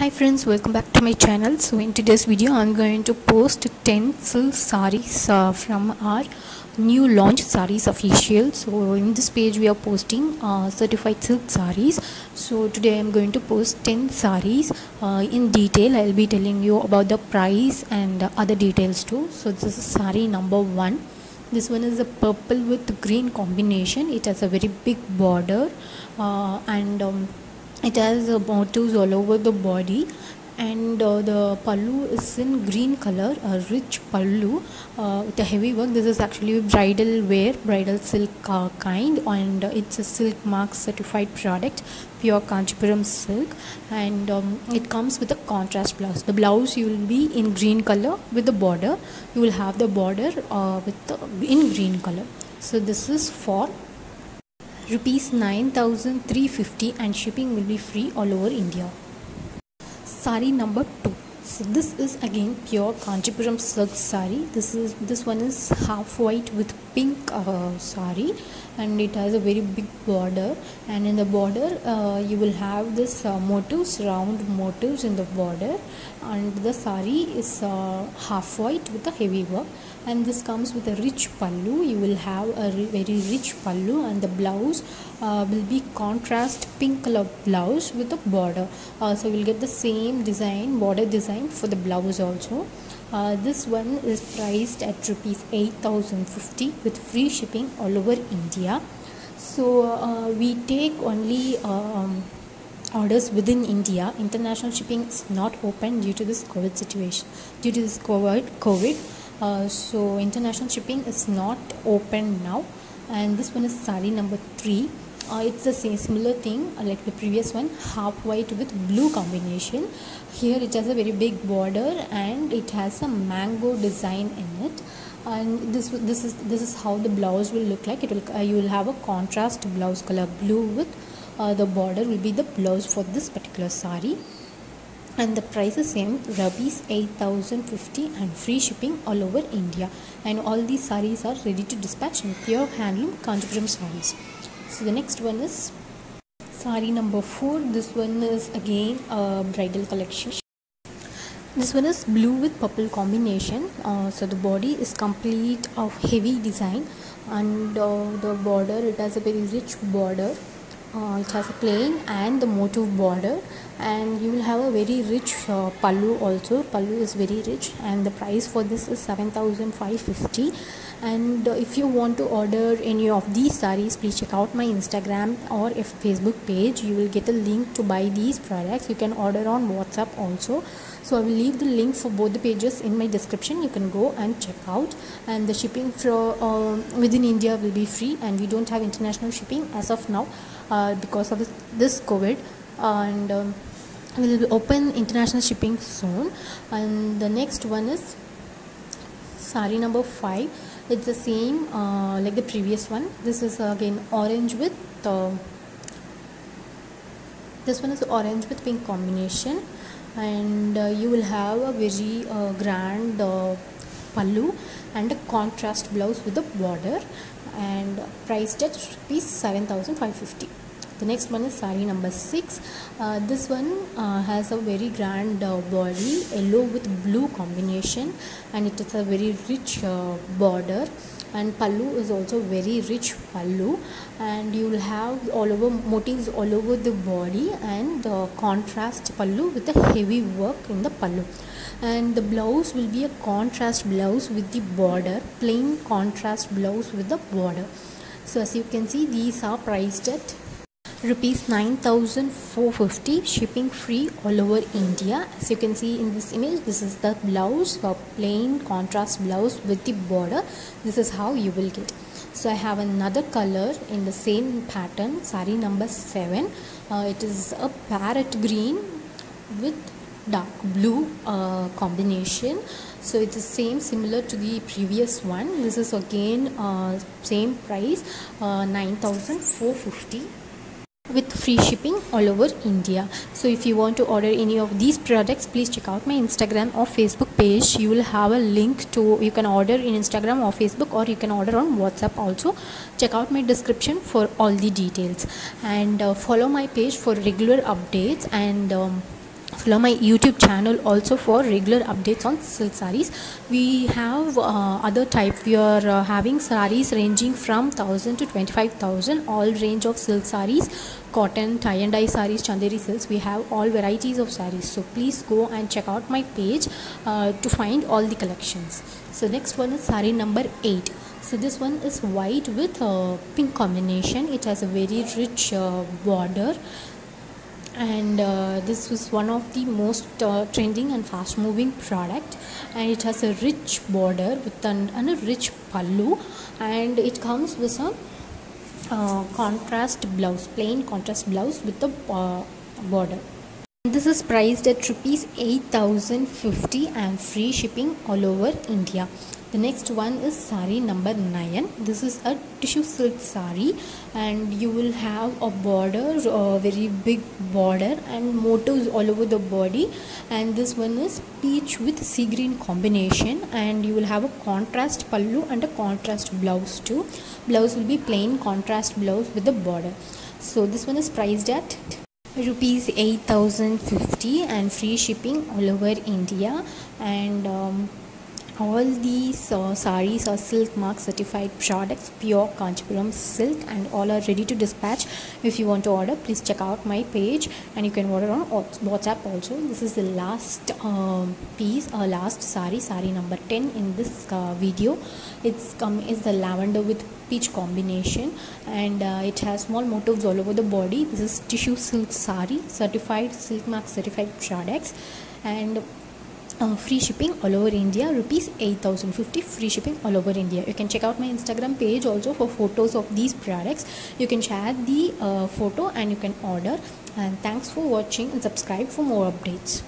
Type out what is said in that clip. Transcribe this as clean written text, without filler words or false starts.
Hi friends, welcome back to my channel. So in today's video I'm going to post 10 silk sarees from our new launch sarees official. So in this page we are posting certified silk sarees. So today I'm going to post 10 sarees in detail. I'll be telling you about the price and other details too. So this is saree number 1. This one is a purple with green combination. It has a very big border and it has motifs all over the body, and the pallu is in green color, a rich pallu with a heavy work. This is actually bridal wear, bridal silk kind, and it's a silk mark certified product, pure Kanchipuram silk, and it comes with a contrast blouse. The blouse you will be in green color with the border. You will have the border in green color. So this is for rupees 9,350 and shipping will be free all over India. Saree number 2. So this is again pure Kanchipuram silk saree. This one is half white with pink saree, and it has a very big border, and in the border you will have this motifs, round motifs in the border, and the saree is half white with a heavy work, and this comes with a rich pallu. You will have a very rich pallu, and the blouse will be contrast pink color blouse with a border. So you will get the same design, border design for the blouse also. This one is priced at rupees 8,050 with free shipping all over India. So we take only orders within India. International shipping is not open due to this COVID situation, due to this COVID. So international shipping is not open now. And this one is saree number 3. It's the same similar thing like the previous one, half white with blue combination. Here it has a very big border and it has a mango design in it, and this is how the blouse will look like. It will you will have a contrast blouse color, blue with the border will be the blouse for this particular saree, and the price is same, rupees 8,050 and free shipping all over India. And all these sarees are ready to dispatch in pure handloom Kanchipuram sarees. So the next one is saree number 4. This one is again a bridal collection. This one is blue with purple combination. So the body is complete of heavy design, and the border, it has a very rich border. It has a plain and the motif border, and you will have a very rich pallu also. Pallu is very rich, and the price for this is 7,550. And if you want to order any of these sarees, please check out my Instagram or Facebook page. You will get a link to buy these products. You can order on WhatsApp also. So I will leave the link for both the pages in my description. You can go and check out, and the shipping for within India will be free, and we don't have international shipping as of now because of this COVID, and we will open international shipping soon. And the next one is saree number 5. It's the same like the previous one. This is again orange with this one is orange with pink combination, and you will have a very grand pallu and a contrast blouse with the border, and priced at rupees 7,550. The next one is saree number 6. This one has a very grand body, yellow with blue combination, and it is a very rich border, and pallu is also very rich pallu, and you will have all over motifs all over the body, and contrast pallu with a heavy work in the pallu, and the blouse will be a contrast blouse with the border, plain contrast blouse with the border. So as you can see, these are priced at rupees 9,450, shipping free all over India. As you can see in this image, this is the blouse, a plain contrast blouse with the border. This is how you will get. So I have another color in the same pattern, saree number 7. It is a parrot green with dark blue combination. So it's the same, similar to the previous one. This is again same price, 9,450 with free shipping all over India. So if you want to order any of these products, please check out my Instagram or Facebook page. You will have a link to, you can order in Instagram or Facebook, or you can order on WhatsApp also. Check out my description for all the details, and follow my page for regular updates, and follow my YouTube channel also for regular updates on silk sarees. We have other type. We are having sarees ranging from 1000 to 25,000, all range of silk sarees, cotton, tie and dye sarees, chanderi silks. We have all varieties of sarees, so please go and check out my page to find all the collections. So next one is saree number 8. So this one is white with pink combination. It has a very rich border, and this was one of the most trending and fast moving product, and it has a rich border with a rich pallu, and it comes with a contrast blouse, plain contrast blouse with the border. This is priced at rupees 8,050 and free shipping all over India. The next one is saree number 9. This is a tissue silk saree, and you will have a border, very big border, and motifs all over the body. And this one is peach with sea green combination, and you will have a contrast pallu and a contrast blouse too. Blouse will be plain contrast blouse with the border. So this one is priced at rupees 8,050 and free shipping all over India. And all these sarees are Silk Mark certified products, pure Kanchipuram silk, and all are ready to dispatch. If you want to order, please check out my page, and you can order on WhatsApp also. This is the last piece, last saree number 10 in this video. Is the lavender with peach combination, and it has small motifs all over the body. This is tissue silk saree, certified Silk Mark certified products, and free shipping all over India, rupees 8,050 free shipping all over India. You can check out my Instagram page also for photos of these products. You can share the photo and you can order. And thanks for watching, and subscribe for more updates.